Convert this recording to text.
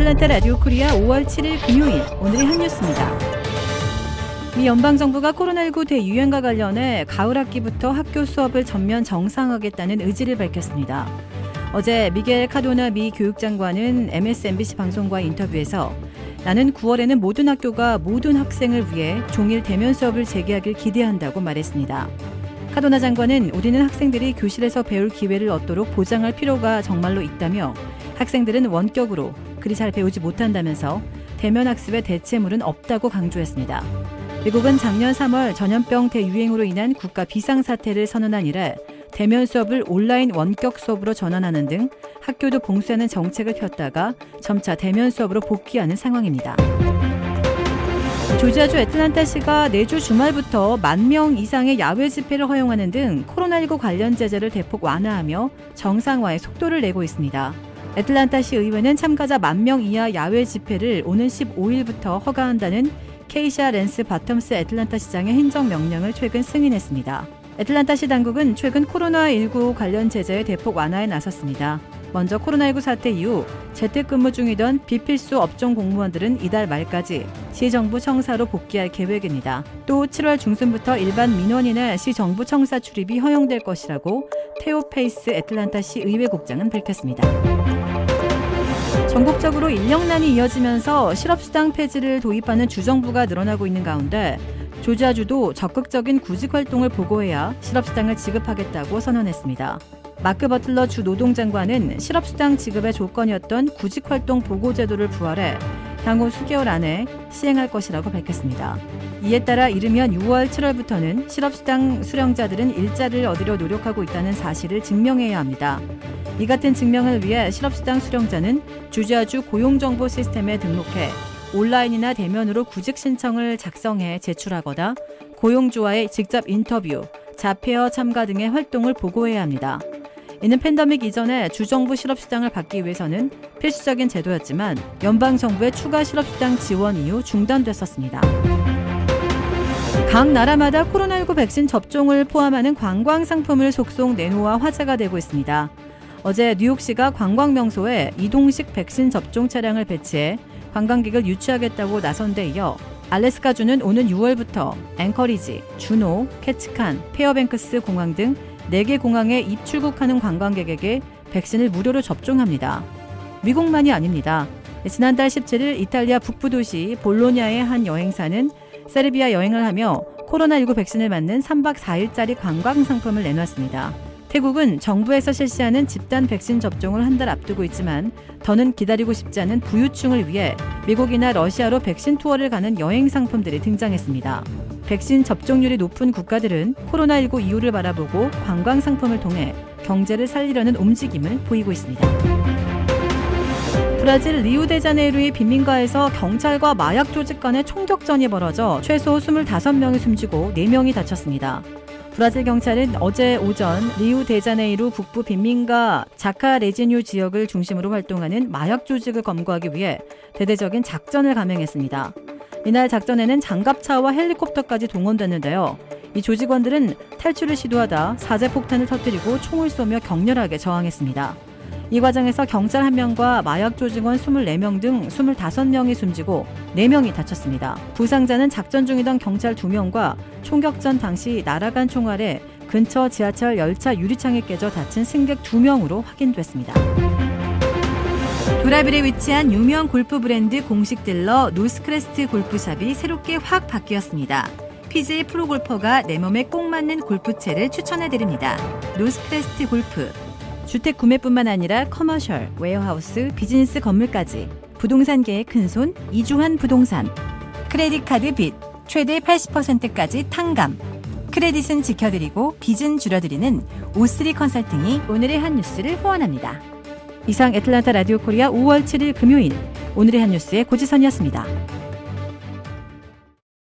애틀란타 라디오 코리아 5월 7일 금요일 오늘의 한 뉴스입니다. 미 연방정부가 코로나19 대유행과 관련해 가을 학기부터 학교 수업을 전면 정상화하겠다는 의지를 밝혔습니다. 어제 미겔 카도나 미 교육장관은 MSNBC 방송과의 인터뷰에서 나는 9월에는 모든 학교가 모든 학생을 위해 종일 대면 수업을 재개하길 기대한다고 말했습니다. 카도나 장관은 우리는 학생들이 교실에서 배울 기회를 얻도록 보장할 필요가 정말로 있다며 학생들은 원격으로 그리 잘 배우지 못한다면서 대면 학습의 대체물은 없다고 강조했습니다. 미국은 작년 3월 전염병 대유행으로 인한 국가 비상사태를 선언한 이래 대면 수업을 온라인 원격 수업으로 전환하는 등 학교도 봉쇄하는 정책을 폈다가 점차 대면 수업으로 복귀하는 상황입니다. 조지아주 애틀란타시가 내주 주말부터 10,000명 이상의 야외 집회를 허용하는 등 코로나19 관련 제재를 대폭 완화하며 정상화에 속도를 내고 있습니다. 애틀란타시 의회는 참가자 10,000명 이하 야외 집회를 오는 15일부터 허가한다는 케이샤 랜스 바텀스 애틀란타 시장의 행정명령을 최근 승인했습니다. 애틀란타시 당국은 최근 코로나19 관련 제재의 대폭 완화에 나섰습니다. 먼저 코로나19 사태 이후 재택근무 중이던 비필수 업종 공무원들은 이달 말까지 시정부 청사로 복귀할 계획입니다. 또 7월 중순부터 일반 민원이나 시정부 청사 출입이 허용될 것이라고 테오 페이스 애틀란타시 의회국장은 밝혔습니다. 전국적으로 인력난이 이어지면서 실업수당 폐지를 도입하는 주정부가 늘어나고 있는 가운데 조지아주도 적극적인 구직활동을 보고해야 실업수당을 지급하겠다고 선언했습니다. 마크 버틀러 주 노동장관은 실업수당 지급의 조건이었던 구직활동 보고제도를 부활해 향후 수개월 안에 시행할 것이라고 밝혔습니다. 이에 따라 이르면 6월, 7월부터는 실업수당 수령자들은 일자리를 얻으려 노력하고 있다는 사실을 증명해야 합니다. 이 같은 증명을 위해 실업수당 수령자는 조지아주 고용정보 시스템에 등록해 온라인이나 대면으로 구직 신청을 작성해 제출하거나 고용주와의 직접 인터뷰, 자폐어 참가 등의 활동을 보고해야 합니다. 이는 팬데믹 이전에 주정부 실업수당을 받기 위해서는 필수적인 제도였지만 연방정부의 추가 실업수당 지원 이후 중단됐었습니다. 각 나라마다 코로나19 백신 접종을 포함하는 관광 상품을 속속 내놓아 화제가 되고 있습니다. 어제 뉴욕시가 관광명소에 이동식 백신 접종 차량을 배치해 관광객을 유치하겠다고 나선 데 이어 알래스카주는 오는 6월부터 앵커리지, 주노, 캐치칸, 페어뱅크스 공항 등 4개 공항에 입출국하는 관광객에게 백신을 무료로 접종합니다. 미국만이 아닙니다. 지난달 17일 이탈리아 북부 도시 볼로냐의 한 여행사는 세르비아 여행을 하며 코로나19 백신을 맞는 3박 4일짜리 관광 상품을 내놨습니다. 태국은 정부에서 실시하는 집단 백신 접종을 한 달 앞두고 있지만 더는 기다리고 싶지 않은 부유층을 위해 미국이나 러시아로 백신 투어를 가는 여행 상품들이 등장했습니다. 백신 접종률이 높은 국가들은 코로나19 이후를 바라보고 관광 상품을 통해 경제를 살리려는 움직임을 보이고 있습니다. 브라질 리우데자네이루의 빈민가에서 경찰과 마약 조직 간의 총격전이 벌어져 최소 25명이 숨지고 4명이 다쳤습니다. 브라질 경찰은 어제 오전 리우데자네이루 북부 빈민가 자카레지뉴 지역을 중심으로 활동하는 마약 조직을 검거하기 위해 대대적인 작전을 감행했습니다. 이날 작전에는 장갑차와 헬리콥터까지 동원됐는데요. 이 조직원들은 탈출을 시도하다 사제폭탄을 터뜨리고 총을 쏘며 격렬하게 저항했습니다. 이 과정에서 경찰 1명과 마약 조직원 24명 등 25명이 숨지고 4명이 다쳤습니다. 부상자는 작전 중이던 경찰 2명과 총격전 당시 날아간 총알에 근처 지하철 열차 유리창에 깨져 다친 승객 2명으로 확인됐습니다. 도라빌에 위치한 유명 골프 브랜드 공식 딜러 노스크레스트 골프샵이 새롭게 확 바뀌었습니다. PGA 프로골퍼가 내 몸에 꼭 맞는 골프채를 추천해드립니다. 노스크레스트 골프. 주택 구매뿐만 아니라 커머셜, 웨어하우스, 비즈니스 건물까지 부동산계의 큰손 이주환 부동산. 크레딧 카드 빚 최대 80%까지 탕감. 크레딧은 지켜드리고 빚은 줄여드리는 O3 컨설팅이 오늘의 한 뉴스를 후원합니다. 이상 애틀란타 라디오 코리아 5월 7일 금요일 오늘의 한 뉴스의 고지선이었습니다.